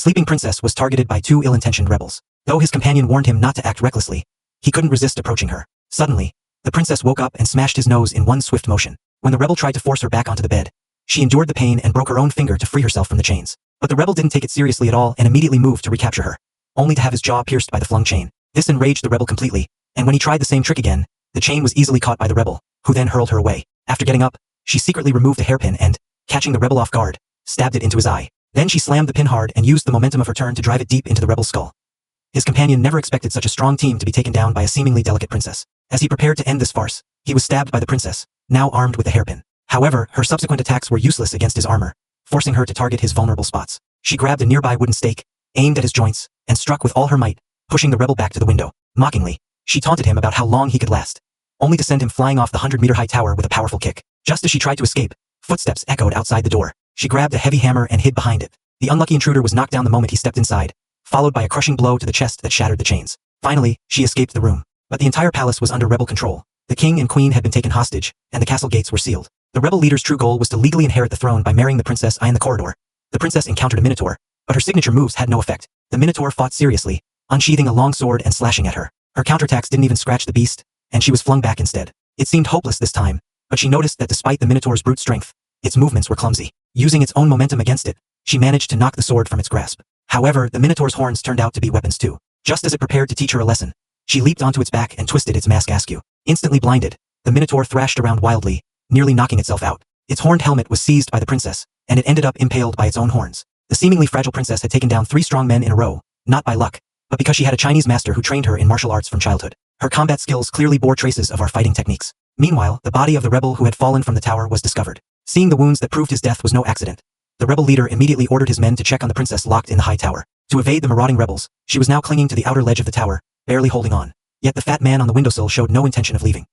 sleeping princess was targeted by two ill-intentioned rebels. Though his companion warned him not to act recklessly, he couldn't resist approaching her. Suddenly, the princess woke up and smashed his nose in one swift motion. When the rebel tried to force her back onto the bed, she endured the pain and broke her own finger to free herself from the chains. But the rebel didn't take it seriously at all and immediately moved to recapture her, only to have his jaw pierced by the flung chain. This enraged the rebel completely, and when he tried the same trick again, the chain was easily caught by the rebel, who then hurled her away. After getting up, she secretly removed a hairpin and, catching the rebel off guard, stabbed it into his eye. Then she slammed the pin hard and used the momentum of her turn to drive it deep into the rebel's skull. His companion never expected such a strong team to be taken down by a seemingly delicate princess. As he prepared to end this farce, he was stabbed by the princess, now armed with a hairpin. However, her subsequent attacks were useless against his armor, forcing her to target his vulnerable spots. She grabbed a nearby wooden stake, aimed at his joints, and struck with all her might, pushing the rebel back to the window. Mockingly, she taunted him about how long he could last, only to send him flying off the 100-meter-high tower with a powerful kick. Just as she tried to escape, footsteps echoed outside the door. She grabbed a heavy hammer and hid behind it. The unlucky intruder was knocked down the moment he stepped inside, followed by a crushing blow to the chest that shattered the chains. Finally, she escaped the room. But the entire palace was under rebel control. The king and queen had been taken hostage, and the castle gates were sealed. The rebel leader's true goal was to legally inherit the throne by marrying the princess in the corridor. The princess encountered a minotaur, but her signature moves had no effect. The minotaur fought seriously, unsheathing a long sword and slashing at her. Her counterattacks didn't even scratch the beast, and she was flung back instead. It seemed hopeless this time, but she noticed that despite the minotaur's brute strength, its movements were clumsy. Using its own momentum against it, she managed to knock the sword from its grasp. However, the minotaur's horns turned out to be weapons too. Just as it prepared to teach her a lesson, she leaped onto its back and twisted its mask askew. Instantly blinded, the minotaur thrashed around wildly, nearly knocking itself out. Its horned helmet was seized by the princess, and it ended up impaled by its own horns. The seemingly fragile princess had taken down 3 strong men in a row, not by luck, but because she had a Chinese master who trained her in martial arts from childhood. Her combat skills clearly bore traces of our fighting techniques. Meanwhile, the body of the rebel who had fallen from the tower was discovered. Seeing the wounds that proved his death was no accident, the rebel leader immediately ordered his men to check on the princess locked in the high tower. To evade the marauding rebels, she was now clinging to the outer ledge of the tower, barely holding on. Yet the fat man on the windowsill showed no intention of leaving.